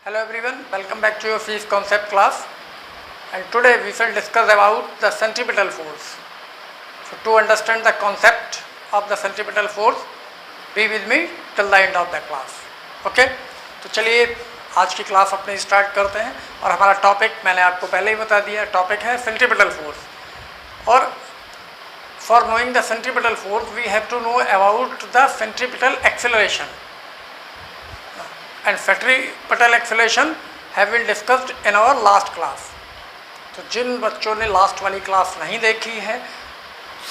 Hello everyone, welcome back to your physics concept class, and today we shall discuss about the centripetal force. So to understand the concept of the centripetal force, be with me till the end of the class. Okay? तो चलिए आज की class अपने start करते हैं और हमारा topic मैंने आपको पहले ही बता दिया, टॉपिक है सेंट्रीपिटल फोर्स। और for knowing the centripetal force we have to know about the centripetal acceleration and centripetal acceleration have been discussed in our last class. तो जिन बच्चों ने लास्ट वाली क्लास नहीं देखी है,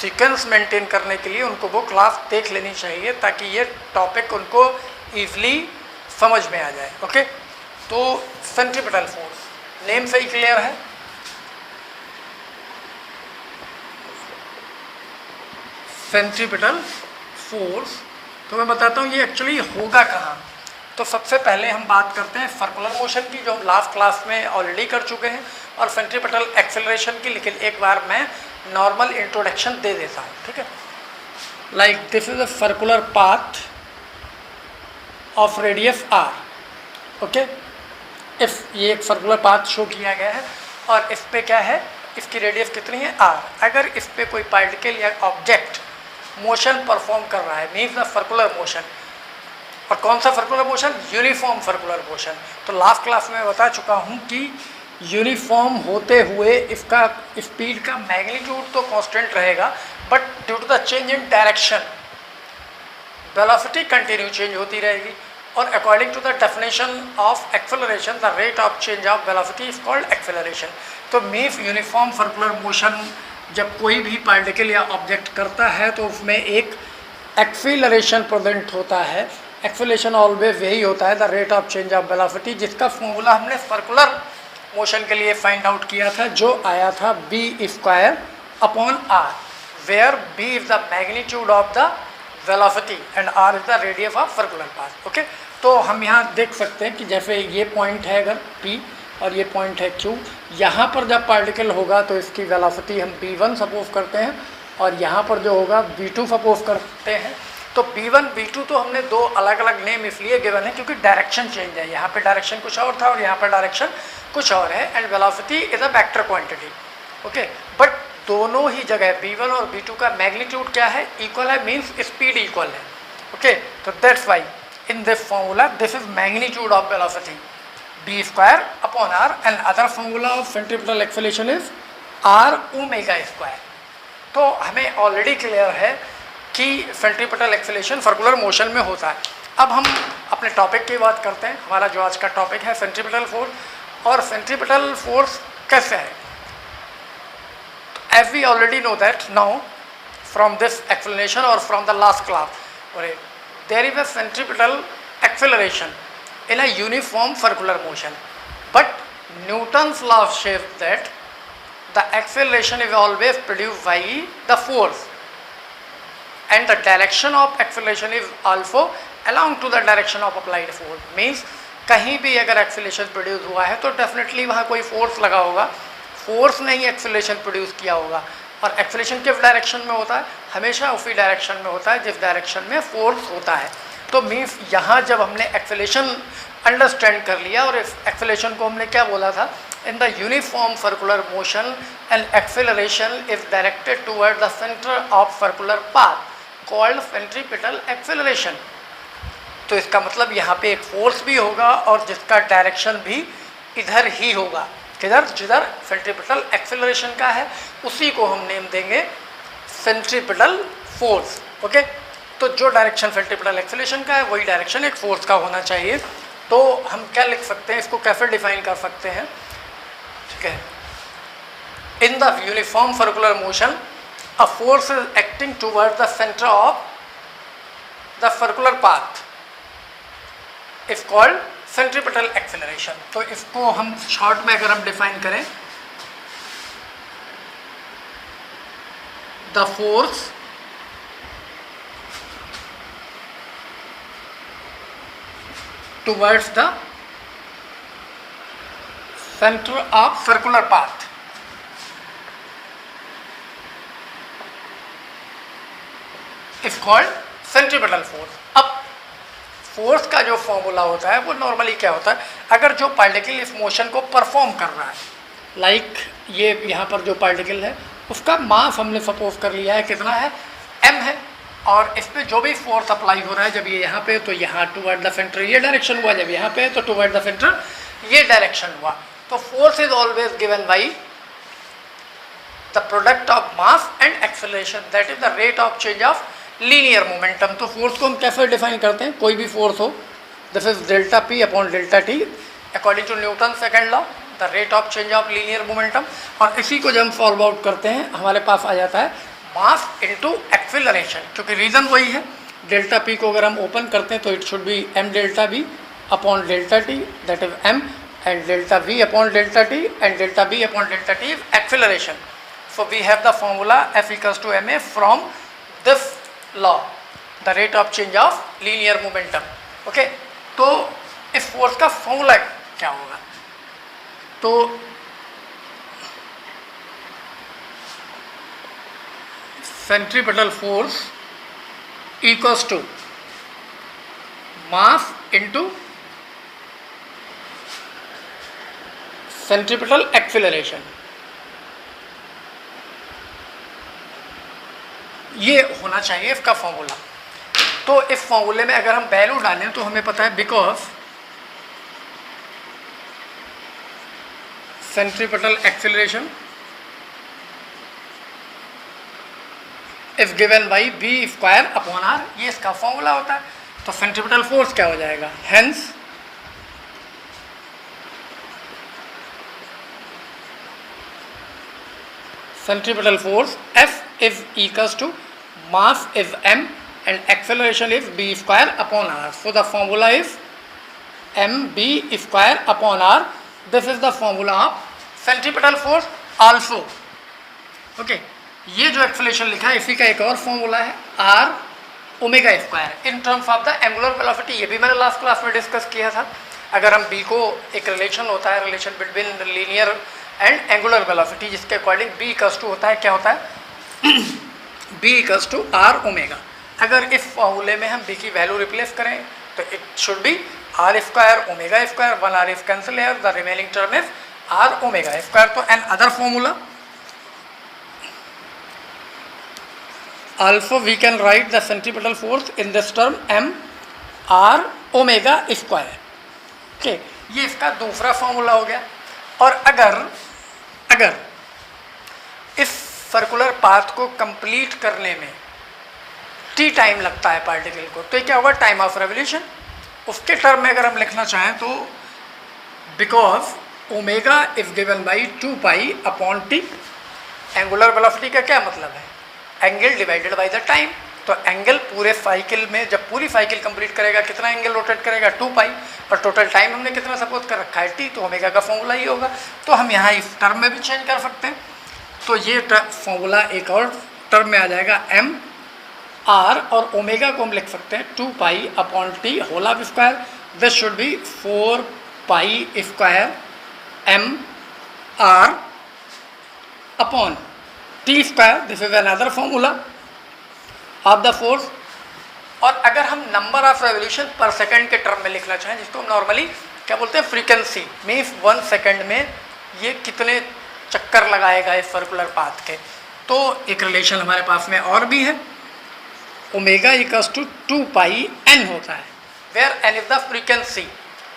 सीक्वेंस मेंटेन करने के लिए उनको वो क्लास देख लेनी चाहिए ताकि ये टॉपिक उनको ईजिली समझ में आ जाए। ओके, तो सेंट्रीपिटल फोर्स नेम से ही क्लियर है। सेंट्रीपिटल फोर्स तो मैं बताता हूँ ये एक्चुअली होगा कहाँ। तो सबसे पहले हम बात करते हैं सर्कुलर मोशन की, जो हम लास्ट क्लास में ऑलरेडी कर चुके हैं, और सेंट्रीपिटल एक्सेलरेशन की, लेकिन एक बार मैं नॉर्मल इंट्रोडक्शन दे देता हूँ। ठीक है, like this is a circular path of radius R. Okay, if ये एक सर्कुलर पाथ शो किया गया है और इस पे क्या है, इसकी रेडियस कितनी है आर। अगर इस पे कोई पार्टिकल या ऑब्जेक्ट मोशन परफॉर्म कर रहा है, मीन्स द सर्कुलर मोशन। और कौन सा circular motion? Uniform circular motion. तो लास्ट क्लास में बता चुका हूँ कि यूनिफॉर्म होते हुए इसका स्पीड का मैग्नीट्यूड तो कांस्टेंट रहेगा, but due to the change in direction velocity continue change होती रहेगी। और according to the definition of acceleration the rate of change of velocity is called acceleration. तो मीन्स यूनिफॉर्म सर्कुलर मोशन जब कोई भी particle या object करता है तो उसमें एक एक्सेलरेशन प्रेजेंट होता है। एक्सेलरेशन ऑलवेज यही होता है the rate of change of velocity, जिसका फॉर्मूला हमने सर्कुलर मोशन के लिए फाइंड आउट किया था, जो आया था b square upon r, where b is the magnitude of the velocity and r is the radius of circular path. Okay, तो हम यहाँ देख सकते हैं कि जैसे ये पॉइंट है अगर p और ये पॉइंट है q, यहाँ पर जब पार्टिकल होगा तो इसकी वेलोसिटी हम b1 सपोज करते हैं, और यहाँ पर जो होगा b2 सपोज करते हैं। तो b1 b2 तो हमने दो अलग अलग नेम इसलिए गिवन है क्योंकि डायरेक्शन चेंज है। यहाँ पे डायरेक्शन कुछ और था और यहाँ पर डायरेक्शन कुछ और है, and velocity is a vector quantity. Okay, but दोनों ही जगह b1 और b2 का मैग्नीट्यूड क्या है, इक्वल है, मीन्स स्पीड इक्वल है। ओके, तो that's why in this formula this is magnitude of velocity b square upon r, and other formula of centripetal acceleration is r omega square. तो हमें already clear है कि centripetal acceleration circular motion में होता है। अब हम अपने टॉपिक की बात करते हैं। हमारा जो आज का टॉपिक है सेंट्रीपिटल फोर्स, और सेंट्रीपिटल फोर्स कैसे है। As we already know that now from this explanation और from the last class, there is a centripetal acceleration in a uniform circular motion, but Newton's law says that the acceleration is always produced by the force, and the direction of acceleration is also along to the direction of applied force. Means कहीं भी अगर acceleration produce हुआ है तो definitely वहाँ कोई force लगा होगा, फोर्स ने ही acceleration प्रोड्यूस किया होगा। और acceleration किस डायरेक्शन में होता है? हमेशा उसी डायरेक्शन में होता है जिस डायरेक्शन में फोर्स होता है। तो मीन्स यहाँ जब हमने acceleration अंडरस्टैंड कर लिया, और इस acceleration को हमने क्या बोला था, in the uniform circular motion and acceleration is directed toward the center of circular path called centripetal acceleration। तो इसका मतलब यहाँ पे एक फोर्स भी होगा और जिसका डायरेक्शन भी इधर ही होगा, किधर, जिधर सेंट्रीपिटल एक्सेलरेशन का है उसी को हम नेम देंगे सेंट्रीपिटल फोर्स। ओके, तो जो डायरेक्शन सेंट्रीपिटल एक्सेलरेशन का है वही डायरेक्शन एक फोर्स का होना चाहिए। तो हम क्या लिख सकते हैं, इसको कैसे डिफाइन कर सकते हैं। ठीक है, इन the uniform circular motion a force is acting towards the center of the circular path is called centripetal acceleration। तो इसको हम शॉर्ट में अगर हम डिफाइन करें, the force towards the center of circular path is called centripetal force। अब force का जो फॉर्मूला होता है वो नॉर्मली क्या होता है, अगर जो पार्टिकल इस मोशन को परफॉर्म कर रहा है, लाइक ये यहाँ पर जो पार्टिकल है उसका मास हमने सपोज कर लिया है कितना है, m है, और इस पर जो भी फोर्स अप्लाई हो रहा है, जब ये यहाँ पे तो यहाँ टुवर्ड द सेंटर ये डायरेक्शन हुआ, जब यहाँ पे तो टुवर्ड द सेंटर ये डायरेक्शन हुआ। तो force is always given by the product of mass and acceleration, that is the rate of change of linear momentum. तो फोर्स को हम कैसे डिफाइन करते हैं, कोई भी फोर्स हो, this is delta P upon delta T according to Newton second law, the rate of change of linear momentum. और इसी को जब हम सॉल्व आउट करते हैं हमारे पास आ जाता है मास इनटू एक्सेलरेशन, क्योंकि रीज़न वही है, डेल्टा पी को अगर हम ओपन करते हैं तो it should be m delta v upon delta T, that is m, and delta v upon delta T, and delta b upon delta T is acceleration. So we have the formula F equals to ma from this law, the rate of change of linear momentum. Okay, तो इस force का formula क्या होगा, तो centripetal force equals to mass into centripetal acceleration, ये होना चाहिए इसका फॉर्मूला। तो इस फॉर्मूले में अगर हम वैल्यू डालें तो हमें पता है because centripetal acceleration is given by B square upon R, ये इसका फॉर्मूला होता है। तो सेंट्रीपिटल फोर्स क्या हो जाएगा, hence centripetal force F is equals to mass is m and acceleration is b square upon r. So the formula is mb square upon r. This is the formula of centripetal force also. Okay, ये जो acceleration लिखा है इसी का एक और formula है r omega square in terms of the angular velocity. ये भी मैंने लास्ट क्लास में डिस्कस किया था। अगर हम b को एक रिलेशन होता है, relation between linear and angular velocity, जिसके अकॉर्डिंग b इक्वल्स टू होता है, क्या होता है b equals to r omega. अगर इस फॉर्मूले में हम b की वैल्यू रिप्लेस करें तो it should be r square omega square, 1r is cancel है, the remaining term is r omega square. तो another formula also we can write the centripetal force in this term m r omega square. Okay, ये इसका दूसरा formula हो गया। और अगर इस सर्कुलर पाथ को कंप्लीट करने में t टाइम लगता है पार्टिकल को, तो ये क्या होगा, टाइम ऑफ रेवोल्यूशन। उसके टर्म में अगर हम लिखना चाहें तो because omega is given by 2 pi upon T. Angular velocity का क्या मतलब है, angle divided by the time. तो एंगल पूरे साइकिल में जब पूरी साइकिल कंप्लीट करेगा कितना एंगल रोटेट करेगा, 2 पाई, और टोटल टाइम हमने कितना सपोज कर रखा है t, तो ओमेगा का फॉर्मूला ही होगा। तो हम यहाँ इस टर्म में भी चेंज कर सकते हैं। तो ये फॉर्मूला एक और टर्म में आ जाएगा m r, और ओमेगा को हम लिख सकते हैं 2 pi upon T whole of square. This should be 4 pi square m r upon T square. This is another formula of the force. और अगर हम number of revolution per second के टर्म में लिखना चाहें, जिसको हम नॉर्मली क्या बोलते हैं, फ्रीक्वेंसी, मीन्स 1 सेकंड में ये कितने चक्कर लगाएगा इस सर्कुलर पाथ के, तो एक रिलेशन हमारे पास में और भी है, omega equals to 2 pi n होता है, where n is the frequency,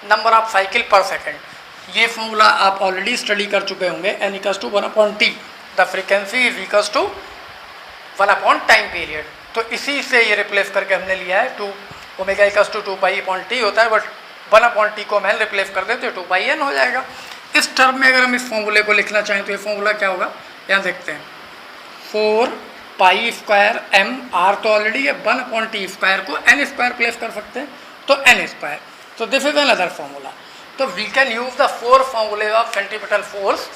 number of cycle per second. ये फॉर्मूला आप ऑलरेडी स्टडी कर चुके होंगे, n equals to 1 upon T, the frequency is equals to 1 upon time period. तो इसी से ये रिप्लेस करके हमने लिया है 2 omega equals to 2 pi upon T होता है, बट 1 अपॉन टी को हम रिप्लेस कर दें तो 2 पाई n हो जाएगा। इस टर्म में अगर हम इस फॉर्मूले को लिखना चाहें तो ये फॉर्मूला क्या होगा, यहाँ देखते हैं, 4 पाई स्क्वायर m r, तो ऑलरेडी है 1 अपॉन टी स्क्वायर को n स्क्वायर प्लेस कर सकते हैं, तो n स्क्वायर। तो दिस इज अनदर फॉर्मूला। तो वी कैन यूज द 4 फॉर्मूले ऑफ सेंट्रीपिटल फोर्स।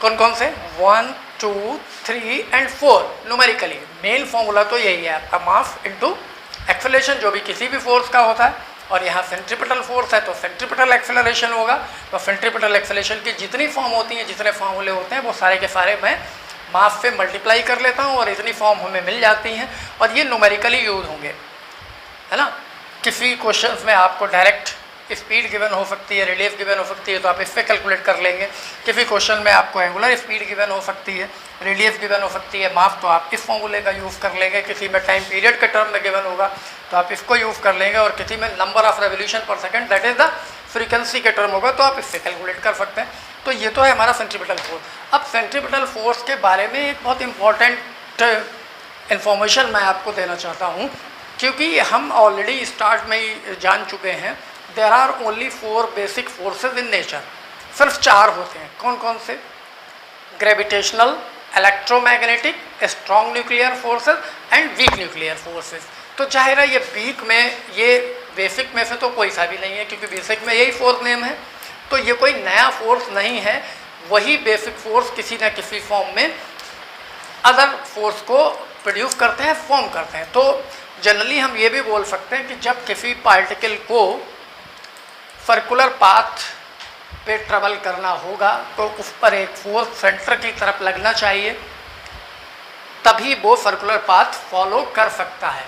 कौन कौन से, 1 2 3 एंड 4 न्यूमेरिकली। मेन फॉर्मूला तो यही है आपका, मास इनटू एक्सेलरेशन, जो भी किसी भी फोर्स का होता है। और यहाँ सेंट्रीपिटल फोर्स है तो सेंट्रीपिटल एक्सेलरेशन होगा। तो सेंट्रीपिटल एक्सेलरेशन की जितनी फॉर्म होती हैं, जितने फॉर्मूले होते हैं, वो सारे के सारे मैं मास से मल्टीप्लाई कर लेता हूँ और इतनी फॉर्म हमें मिल जाती हैं, और ये न्यूमेरिकली यूज होंगे, है ना। किसी क्वेश्चंस में आपको डायरेक्ट स्पीड गिवन हो सकती है, रेडियस गिवन हो सकती है, तो आप इससे कैलकुलेट कर लेंगे। किसी क्वेश्चन में आपको एंगुलर स्पीड गिवन हो सकती है, रेडियस गिवन हो सकती है, मास, तो आप इस फॉर्मूले का यूज़ कर लेंगे। किसी में टाइम पीरियड के टर्म में गिवन होगा तो आप इसको यूज़ कर लेंगे, और किसी में number of revolution per second that is the frequency के टर्म होगा तो आप इससे कैलकुलेट कर सकते हैं। तो ये तो है हमारा सेंट्रीपिटल फोर्स। अब सेंट्रीपिटल फोर्स के बारे में एक बहुत इंपॉर्टेंट इन्फॉर्मेशन मैं आपको देना चाहता हूँ, क्योंकि हम ऑलरेडी स्टार्ट में ही जान चुके हैं there are only 4 basic forces in nature. सिर्फ 4 होते हैं। कौन कौन से? Gravitational, electromagnetic, strong nuclear forces and weak nuclear forces. तो जाहिर है ये वीक में, ये बेसिक में से तो कोई सा भी नहीं है, क्योंकि बेसिक में यही फोर्स नेम है। तो ये कोई नया फोर्स नहीं है, वही बेसिक फोर्स किसी न किसी फॉर्म में अदर फोर्स को प्रोड्यूस करते हैं, फॉर्म करते हैं। तो जनरली हम ये भी बोल सकते हैं कि जब किसी पार्टिकल को सर्कुलर पाथ पे ट्रेवल करना होगा तो उस पर एक फोर्स सेंटर की तरफ लगना चाहिए, तभी वो सर्कुलर पाथ फॉलो कर सकता है।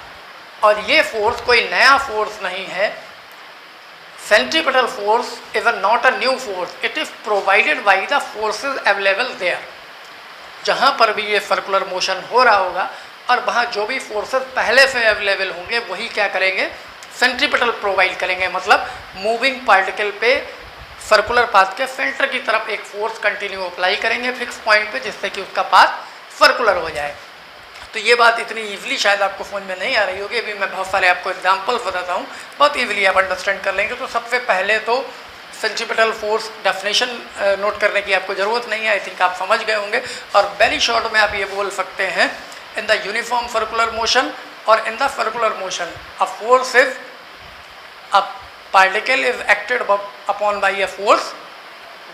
और ये फोर्स कोई नया फोर्स नहीं है। Centripetal force is not a new force, it is provided by the forces available there. जहाँ पर भी ये सर्कुलर मोशन हो रहा होगा और वहाँ जो भी फोर्सेस पहले से अवेलेबल होंगे वही क्या करेंगे? सेंट्रीपिटल प्रोवाइड करेंगे। मतलब मूविंग पार्टिकल पे सर्कुलर पाथ के सेंटर की तरफ एक फोर्स कंटिन्यू अप्लाई करेंगे फिक्स पॉइंट पे, जिससे कि उसका पाथ सर्कुलर हो जाए। तो ये बात इतनी ईजिली शायद आपको समझ में नहीं आ रही होगी। अभी मैं बहुत सारे आपको एग्जाम्पल्स बताता हूँ, बहुत ईजिली आप अंडरस्टैंड कर लेंगे। तो सबसे पहले तो सेंट्रीपिटल फोर्स डेफिनेशन नोट करने की आपको ज़रूरत नहीं है, आई थिंक आप समझ गए होंगे। और वेरी शॉर्ट में आप ये बोल सकते हैं, in the uniform circular motion और in the circular motion a force is a particle is acted upon by a force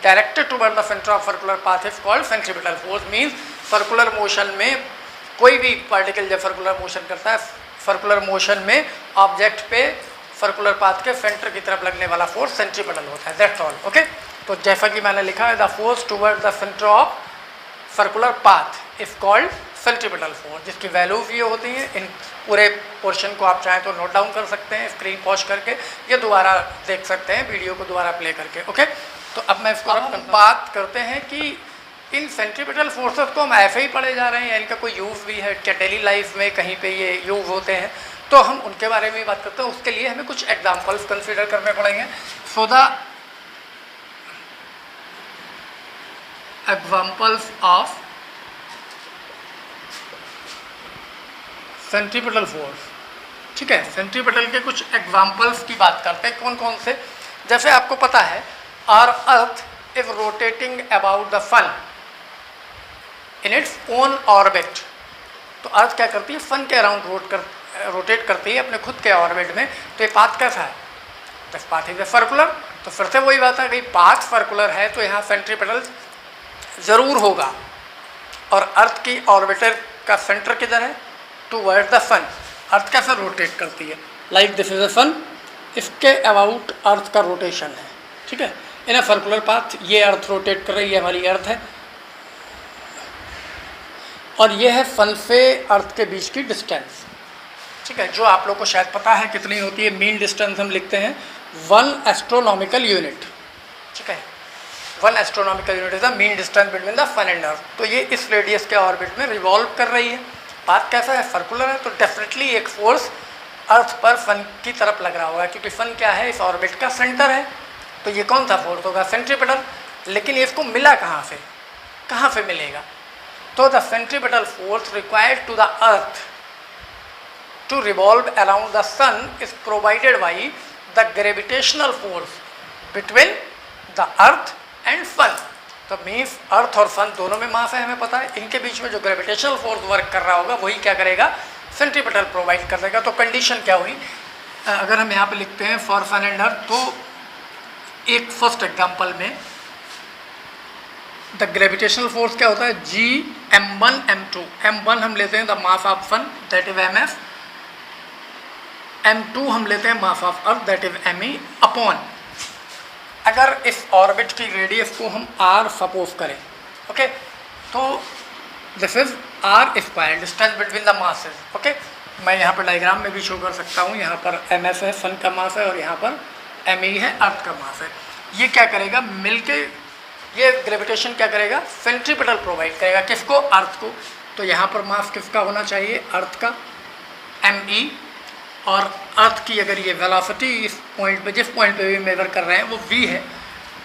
directed toward the center of circular path is called centripetal force। means circular motion में कोई भी particle जब circular motion करता है, circular motion में object पे circular path के center की तरफ लगने वाला force centripetal होता है। that's all, okay? तो जैसा कि मैंने लिखा है, the force toward the center of circular path is called centripetal force, जिसकी वैल्यूज ये होती हैं। इन पूरे पोर्शन को आप चाहें तो नोट डाउन कर सकते हैं स्क्रीन पॉज करके, या दोबारा देख सकते हैं वीडियो को दोबारा प्ले करके, ओके? तो अब मैं इसको बात करते हैं कि इन सेंट्रीपिटल फोर्सेस को हम ऐसे ही पढ़े जा रहे हैं, इनका कोई यूज़ भी है क्या डेली लाइफ में, कहीं पे ये यूज़ होते हैं, तो हम उनके बारे में बात करते हैं। उसके लिए हमें कुछ एग्जाम्पल्स कंसिडर करने पड़ेंगे। So the examples of centripetal force, ठीक है? सेंट्रीपिटल के कुछ एग्जाम्पल्स की बात करते हैं। कौन कौन से? जैसे आपको पता है, our earth is rotating about the sun in its own orbit. तो अर्थ क्या करती है? सन के अराउंड रोटेट करती है अपने खुद के ऑर्बिट में। तो ये पाथ कैसा है? तो पाथ इज सर्कुलर। तो फिर से वही बात है कि पाथ सर्कुलर है तो यहाँ सेंट्रीपिटल ज़रूर होगा। और अर्थ की ऑर्बिटर का सेंटर किधर है? टूवर्ड द सन। अर्थ कैसे रोटेट करती है? लाइक दिस इज अ सन, इसके अबाउट अर्थ का रोटेशन है, ठीक है? इन अ सर्कुलर पाथ ये अर्थ रोटेट कर रही है, हमारी अर्थ है, और ये है सन से अर्थ के बीच की डिस्टेंस, ठीक है? जो आप लोग को शायद पता है कितनी होती है। मीन डिस्टेंस हम लिखते हैं 1 एस्ट्रोनॉमिकल यूनिट, ठीक है? 1 astronomical unit is the mean distance between the sun and earth. तो ये इस रेडियस के ऑर्बिट में रिवॉल्व कर रही है। पाथ कैसा है? सर्कुलर है। तो डेफिनेटली एक फोर्स अर्थ पर सन की तरफ लग रहा होगा, क्योंकि सन क्या है? इस ऑर्बिट का सेंटर है। तो ये कौन सा फोर्स होगा? सेंट्रीपिटल। लेकिन इसको मिला कहाँ से? कहाँ से मिलेगा? तो the centripetal force required to the earth to revolve around the sun is provided by the gravitational force between the earth and sun. तो मीन्स अर्थ और सन दोनों में मास है, हमें पता है। इनके बीच में जो ग्रेविटेशनल फोर्स वर्क कर रहा होगा वही क्या करेगा? सेंट्रीपिटल प्रोवाइड कर देगा। तो कंडीशन क्या हुई? अगर हम यहाँ पे लिखते हैं फॉर सन एंड अर्थ, तो एक फर्स्ट एग्जांपल में द ग्रेविटेशनल फोर्स क्या होता है? G(m1 m2)। m1 हम लेते हैं the mass of sun, that is mf। m2 हम लेते हैं mass of earth, that is me upon, अगर इस ऑर्बिट की रेडियस को हम r सपोज करें, ओके, तो this is r square, distance between the masses, okay. मैं यहाँ पर डायग्राम में भी शो कर सकता हूँ। यहाँ पर mf है, सन का मास है, और यहाँ पर me है, अर्थ का मास है। ये क्या करेगा, मिलके ये ग्रेविटेशन क्या करेगा, सेंट्रीपिटल प्रोवाइड करेगा, किसको, अर्थ को। तो यहाँ पर मास किसका होना चाहिए, अर्थ का, me, और अर्थ की अगर ये वेलोसिटी इस पॉइंट पे, जिस पॉइंट पे भी मेजर कर रहे हैं वो v है,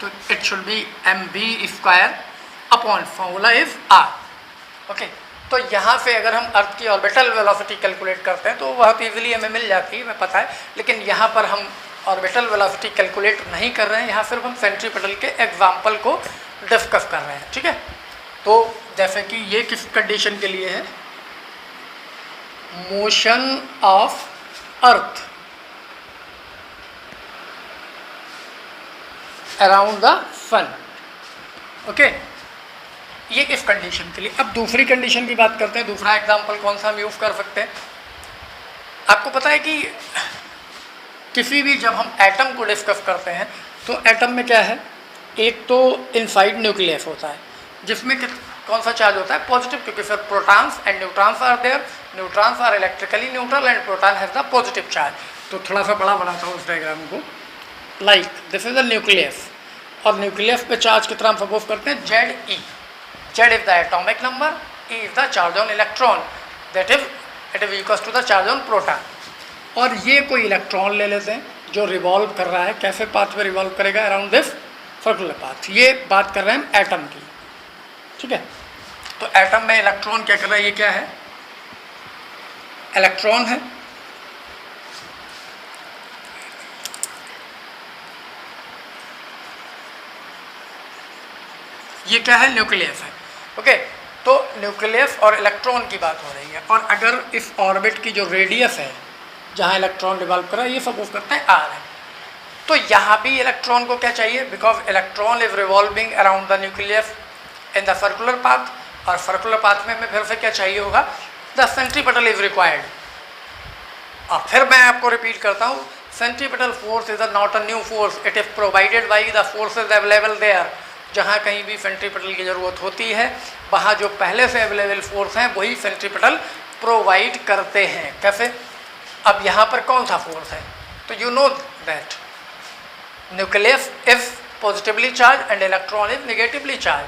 तो it should B mv² upon formula is r। Okay, तो यहाँ से अगर हम अर्थ की ऑर्बिटल वेलोसिटी कैलकुलेट करते हैं तो बहुत ईजिली हमें मिल जाती है, हमें पता है। लेकिन यहाँ पर हम ऑर्बिटल वेलोसिटी कैलकुलेट नहीं कर रहे हैं, यहाँ सिर्फ हम सेंट्रीपिटल के एग्जाम्पल को डिस्कस कर रहे हैं, ठीक है। तो जैसे कि ये किस कंडीशन के लिए है, motion of earth around the sun, okay, ये इस कंडीशन के लिए। अब दूसरी कंडीशन की बात करते हैं, दूसरा एग्जांपल कौन सा हम यूज़ कर सकते हैं। आपको पता है कि किसी भी जब हम एटम को डिस्कस करते हैं तो एटम में क्या है, एक तो इनसाइड न्यूक्लियस होता है जिसमें कौन सा चार्ज होता है, पॉजिटिव, क्योंकि फिर protons and neutrons are there, neutrons are electrically neutral and proton has the positive charge. तो थोड़ा सा बड़ा बनाता हूँ उस डायग्राम को, like this is the nucleus, और न्यूक्लियस पे चार्ज कितना हम सपोज करते हैं, Ze। Z is the atomic number, E is the charge on electron, that is it is equals to the charge on proton। और ये कोई इलेक्ट्रॉन ले लेते हैं जो रिवॉल्व कर रहा है, कैसे पाथ पे रिवॉल्व करेगा, अराउंड दिस सर्कुलर पाथ। ये बात कर रहे हैं हम एटम की, ठीक है। तो एटम में इलेक्ट्रॉन क्या कर रहा है, ये क्या है, इलेक्ट्रॉन है, ये क्या है, न्यूक्लियस है, ओके। तो न्यूक्लियस और इलेक्ट्रॉन की बात हो रही है, और अगर इस ऑर्बिट की जो रेडियस है जहाँ इलेक्ट्रॉन रिवॉल्व कर रहा है, ये सपोज करते हैं r है, तो यहाँ भी इलेक्ट्रॉन को क्या चाहिए, because electron is revolving around the nucleus in the circular path, और सर्कुलर पाथ में हमें फिर से क्या चाहिए होगा, द सेंट्रीपिटल इज रिक्वायर्ड। और फिर मैं आपको रिपीट करता हूँ, centripetal force is not a new force, it is provided by the forces available there. जहाँ कहीं भी सेंट्रीपिटल की ज़रूरत होती है वहाँ जो पहले से अवेलेबल फोर्स हैं वही सेंट्रीपिटल प्रोवाइड करते हैं। कैसे, अब यहाँ पर कौन सा फोर्स है, तो you know that nucleus is positively charge and electron is negatively charge,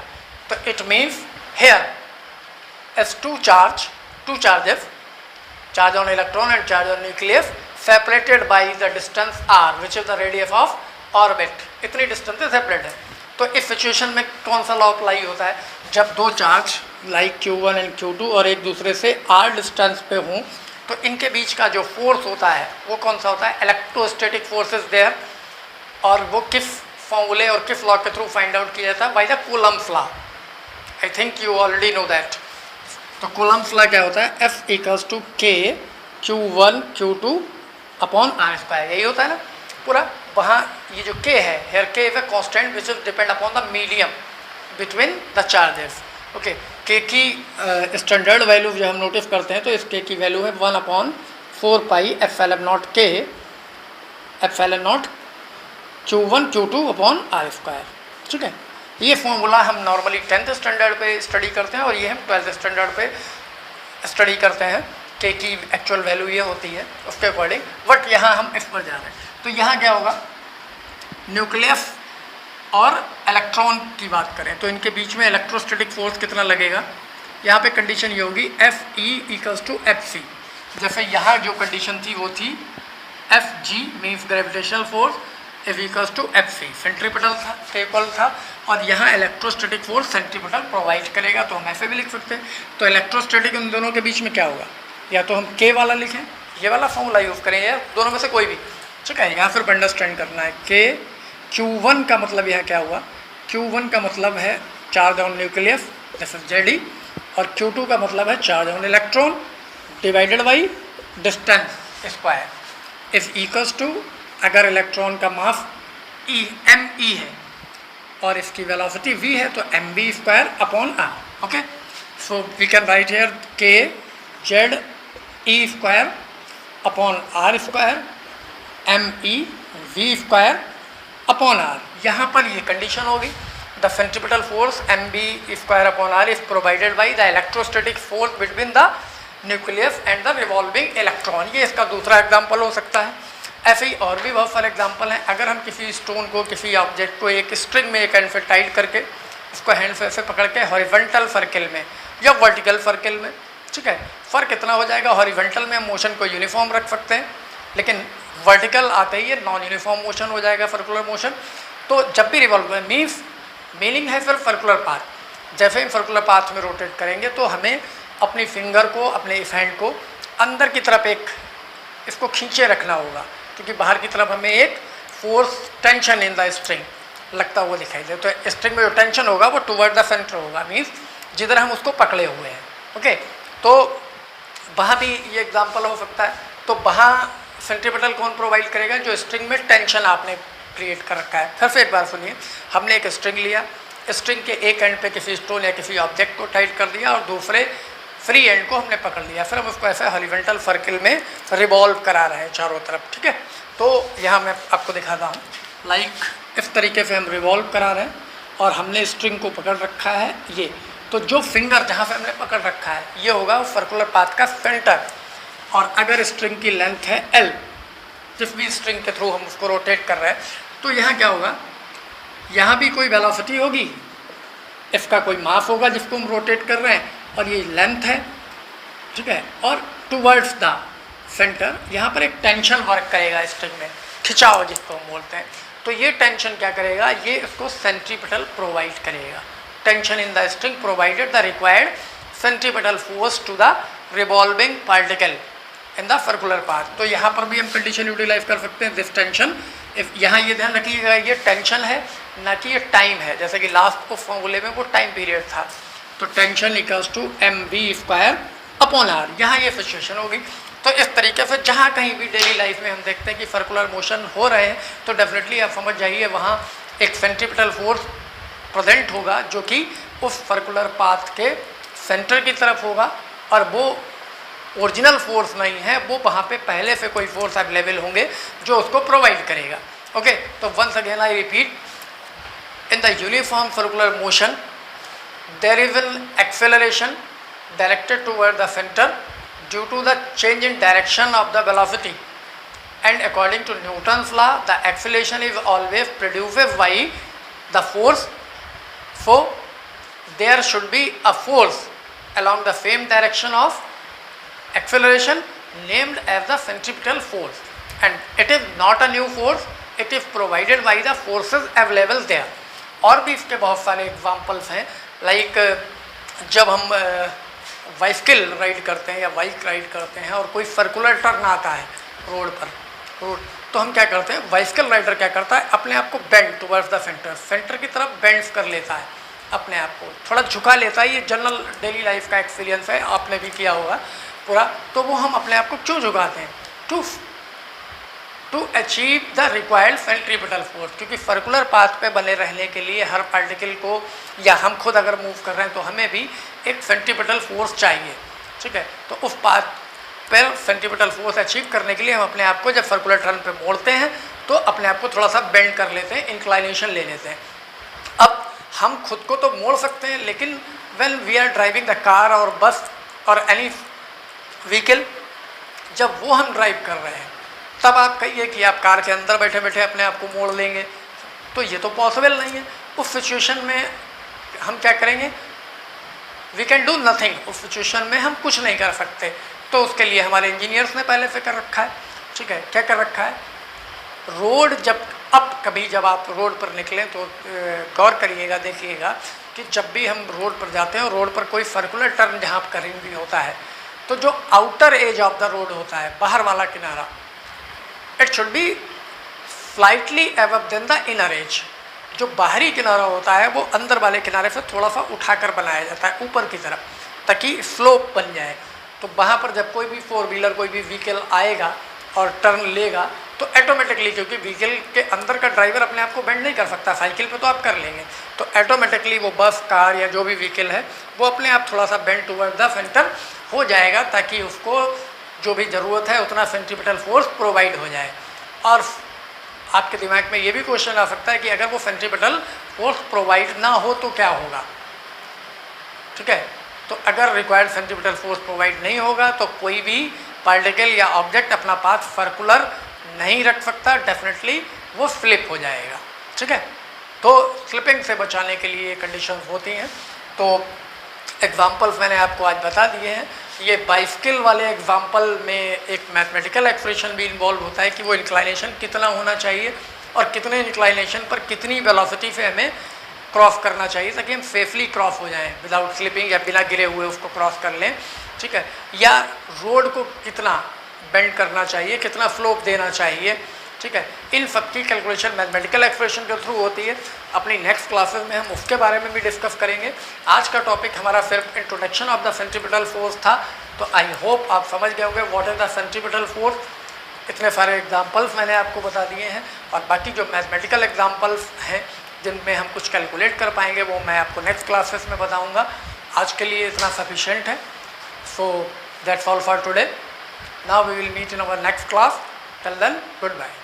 तो it means here as two charges, charge on electron and charge on nucleus separated by the distance r which is the radius of orbit। इतनी distance से separate है। तो इस situation में कौन सा law apply होता है, जब दो charge like Q1 and Q2 और एक दूसरे से r डिस्टेंस पे हों तो इनके बीच का जो फोर्स होता है वो कौन सा होता है, इलेक्ट्रोस्टैटिक फोर्सेस देयर। और वो किस फॉर्मूले और किस लॉ के थ्रू फाइंड आउट किया जाता है, by the Coulomb's law. I think you already know that. तो कूलम्स लॉ क्या होता है, F equals to K Q1 Q2 upon r², यही होता है ना पूरा। वहाँ ये जो K है, here K is a constant which is depend upon the medium between the charges, okay. K की स्टैंडर्ड वैल्यू जो हम नोटिस करते हैं तो इस K की वैल्यू है 1/4 pi epsilon not K epsilon not Q1 Q2 upon r², ठीक है। ये फॉर्मूला हम नॉर्मली 10th स्टैंडर्ड पे स्टडी करते हैं और ये हम 12th स्टैंडर्ड पे स्टडी करते हैं। K की एक्चुअल वैल्यू ये होती है उसके अकॉर्डिंग, बट यहाँ हम इस पर जा रहे हैं। तो यहाँ क्या होगा, न्यूक्लियस और इलेक्ट्रॉन की बात करें तो इनके बीच में इलेक्ट्रोस्टैटिक फोर्स कितना लगेगा, यहाँ पे कंडीशन ये होगी Fe इक्वल्स टू Fc। जैसे यहाँ जो कंडीशन थी वो थी Fg means gravitational force is equals to Fc, centripetal था, टेपल था, और यहाँ इलेक्ट्रोस्टैटिक फोर्स सेंट्रीपिटल प्रोवाइड करेगा। तो हम ऐसे भी लिख सकते हैं। तो इलेक्ट्रोस्टैटिक उन दोनों के बीच में क्या होगा, या तो हम K वाला लिखें, ये वाला फॉर्मूला यूज़ करें, या दोनों में से कोई भी, ठीक है। यहाँ फिर अंडरस्टैंड करना है K Q1 का मतलब यहाँ क्या हुआ, Q1 का मतलब है चार्ज ऑन न्यूक्लियस जैसे Ze, और Q2 का मतलब है charge on electron divided by distance square is equals to, अगर इलेक्ट्रॉन का मास me है और इसकी वेलोसिटी v है तो mv² upon r, okay. So we can write here K Ze² upon r² me v² upon r। यहाँ पर ये कंडीशन होगी, the centripetal force mv² upon r is provided by the electrostatic force between the nucleus and the revolving electron, ये इसका दूसरा example हो सकता है। ऐसे ही और भी बहुत सारे एग्जाम्पल हैं। अगर हम किसी स्टोन को, किसी ऑब्जेक्ट को एक स्ट्रिंग में एक हैंड से टाइट करके उसको हैंड से ऐसे पकड़ के हॉरिजॉन्टल सर्किल में या वर्टिकल सर्किल में, ठीक है, फ़र्क इतना हो जाएगा, हॉरिजॉन्टल में हम मोशन को यूनिफॉर्म रख सकते हैं, लेकिन वर्टिकल आते ही ये नॉन यूनिफॉर्म मोशन हो जाएगा, सर्कुलर मोशन। तो जब भी रिवॉल्व मीन्स मीनिंग है सिर्फ सर्कुलर पाथ, जैसे हम सर्कुलर पाथ में रोटेट करेंगे तो हमें अपनी फिंगर को, अपने इस हैंड को अंदर की तरफ एक इसको खींचे रखना होगा, क्योंकि बाहर की तरफ हमें एक force tension in the string लगता हुआ दिखाई दे। तो स्ट्रिंग में जो टेंशन होगा वो टुवर्ड द सेंटर होगा, मीन्स जिधर हम उसको पकड़े हुए हैं। ओके, तो वहाँ भी ये एग्जाम्पल हो सकता है। तो वहाँ सेंट्रीपिटल कौन प्रोवाइड करेगा? जो स्ट्रिंग में टेंशन आपने क्रिएट कर रखा है। फिर से एक बार सुनिए, हमने एक स्ट्रिंग लिया, स्ट्रिंग के एक एंड पे किसी स्टोन या किसी ऑब्जेक्ट को टाइट कर दिया और दूसरे फ्री एंड को हमने पकड़ लिया, फिर हम उसको ऐसे हॉरिजॉन्टल सर्किल में रिवॉल्व करा रहे हैं चारों तरफ, ठीक है। तो यहाँ मैं आपको दिखाता हूँ, लाइक इस तरीके से हम रिवॉल्व करा रहे हैं और हमने स्ट्रिंग को पकड़ रखा है ये। तो जो फिंगर जहाँ से हमने पकड़ रखा है ये होगा सर्कुलर पाथ का सेंटर, और अगर स्ट्रिंग की लेंथ है L, जिस भी स्ट्रिंग के थ्रू हम उसको रोटेट कर रहे हैं, तो यहाँ क्या होगा, यहाँ भी कोई वेलोसिटी होगी, इसका कोई मास होगा जिसको हम रोटेट कर रहे हैं, और ये लेंथ है, ठीक है। और टुवर्ड्स द सेंटर यहाँ पर एक टेंशन वर्क करेगा स्ट्रिंग में, खिंचाव जिसको हम बोलते हैं। तो ये टेंशन क्या करेगा, ये इसको सेंट्रीपिटल प्रोवाइड करेगा। Tension in the string provided the required centripetal force to the revolving particle in the circular path. तो यहाँ पर भी हम कंडीशन यूटिलाइज कर सकते हैं, दिस टेंशन, यहाँ ये ध्यान रखिएगा ये टेंशन है ना कि ये टाइम है, जैसे कि लास्ट को फॉर्मूले में वो टाइम पीरियड था। तो tension equals to mv² upon r, यहाँ ये सिचुएशन होगी। तो इस तरीके से जहाँ कहीं भी डेली लाइफ में हम देखते हैं कि सर्कुलर मोशन हो रहे हैं, तो डेफिनेटली आप समझ जाइए वहाँ एक सेंट्रीपिटल फोर्स प्रेजेंट होगा जो कि उस सर्कुलर पाथ के सेंटर की तरफ होगा, और वो ओरिजिनल फोर्स नहीं है, वो वहाँ पे पहले से कोई फोर्स अवेलेबल होंगे जो उसको प्रोवाइड करेगा। ओके, तो once again I repeat, in the uniform circular motion there is an acceleration directed toward the center due to the change in direction of the velocity, and according to Newton's law the acceleration is always produced by the force, so there should be a force along the same direction of acceleration named as the centripetal force, and it is not a new force, it is provided by the forces available there। और भी इसके बहुत सारे examples हैं, like जब हम bicycle ride करते हैं या बाइक राइड करते हैं और कोई सर्कुलर टर्न आता है रोड पर, तो हम क्या करते हैं, बाइसिकल राइडर क्या करता है, अपने आप को बेंड टुवर्ड्स द सेंटर की तरफ बेंड्स कर लेता है, अपने आप को थोड़ा झुका लेता है। ये जनरल डेली लाइफ का एक्सपीरियंस है, आपने भी किया होगा पूरा। तो वो हम अपने आप को क्यों झुकाते हैं, to achieve the required centripetal force, क्योंकि सर्कुलर पाथ पे बने रहने के लिए हर पार्टिकल को, या हम खुद अगर मूव कर रहे हैं तो हमें भी एक सेंट्रीपिटल फोर्स चाहिए, ठीक है। तो उस पाथ पर सेंट्रीपिटल फोर्स अचीव करने के लिए हम अपने आप को जब सर्कुलर टर्न पे मोड़ते हैं तो अपने आप को थोड़ा सा बेंड कर लेते हैं, इंक्लाइनेशन ले लेते हैं। अब हम खुद को तो मोड़ सकते हैं, लेकिन when we are driving the car और बस और एनी व्हीकल, जब वो हम ड्राइव कर रहे हैं तब आप कहिए कि आप कार के अंदर बैठे बैठे अपने आप को मोड़ लेंगे, तो ये तो पॉसिबल नहीं है। उस सिचुएशन में हम क्या करेंगे, वी कैन डू नथिंग, उस सिचुएशन में हम कुछ नहीं कर सकते। तो उसके लिए हमारे इंजीनियर्स ने पहले से कर रखा है, ठीक है। क्या कर रखा है, रोड जब आप रोड पर निकलें तो गौर करिएगा, देखिएगा कि जब भी हम रोड पर जाते हैं और रोड पर कोई सर्कुलर टर्न जहाँ पर कहीं भी होता है, तो जो outer edge of the road होता है, बाहर वाला किनारा, it should be slightly above then the inner edge. जो बाहरी किनारा होता है वो अंदर वाले किनारे से थोड़ा सा उठाकर बनाया जाता है ऊपर की तरफ, ताकि स्लोप बन जाए। तो वहाँ पर जब कोई भी फोर व्हीलर, कोई भी व्हीकल आएगा और टर्न लेगा तो ऑटोमेटिकली, क्योंकि व्हीकल के अंदर का ड्राइवर अपने आप को बेंड नहीं कर सकता, साइकिल पे तो आप कर लेंगे, तो ऑटोमेटिकली वो बस, कार या जो भी व्हीकल है वो अपने आप थोड़ा सा बेंड टुवर्ड द सेंटर हो जाएगा, ताकि उसको जो भी ज़रूरत है उतना सेंट्रीपिटल फोर्स प्रोवाइड हो जाए। और आपके दिमाग में ये भी क्वेश्चन आ सकता है कि अगर वो सेंट्रीपिटल फोर्स प्रोवाइड ना हो तो क्या होगा, ठीक है। तो अगर रिक्वायर्ड सेंट्रीपिटल फोर्स प्रोवाइड नहीं होगा तो कोई भी पार्टिकल या ऑब्जेक्ट अपना पाथ सर्कुलर नहीं रख सकता, डेफिनेटली वो स्लिप हो जाएगा। ठीक है, तो स्लिपिंग से बचाने के लिए कंडीशन होती हैं। तो एग्जाम्पल्स मैंने आपको आज बता दिए हैं। ये बाइस्किल वाले एग्जाम्पल में एक मैथमेटिकल एक्सप्रेशन भी इन्वॉल्व होता है कि वो इंक्लाइनेशन कितना होना चाहिए और कितने इंक्लाइनेशन पर कितनी वेलोसिटी से हमें क्रॉस करना चाहिए ताकि हम सेफली क्रॉस हो जाएं विदाउट स्लिपिंग, या बिना गिरे हुए उसको क्रॉस कर लें। ठीक है, या रोड को कितना बेंड करना चाहिए, कितना स्लोप देना चाहिए। ठीक है, इन सब की कैलकुलेशन मैथमेटिकल एक्सप्रेशन के थ्रू होती है। अपनी नेक्स्ट क्लासेस में हम उसके बारे में भी डिस्कस करेंगे। आज का टॉपिक हमारा सिर्फ introduction of the centripetal force था। तो आई होप आप समझ गए होंगे what is the centripetal force. इतने सारे एग्जाम्पल्स मैंने आपको बता दिए हैं और बाकी जो मैथमेटिकल एग्जाम्पल्स हैं जिनमें हम कुछ कैलकुलेट कर पाएंगे वो मैं आपको नेक्स्ट क्लासेस में बताऊंगा। आज के लिए इतना सफिशिएंट है। So that's all for today. Now we will meet in our next class. Till then, good bye.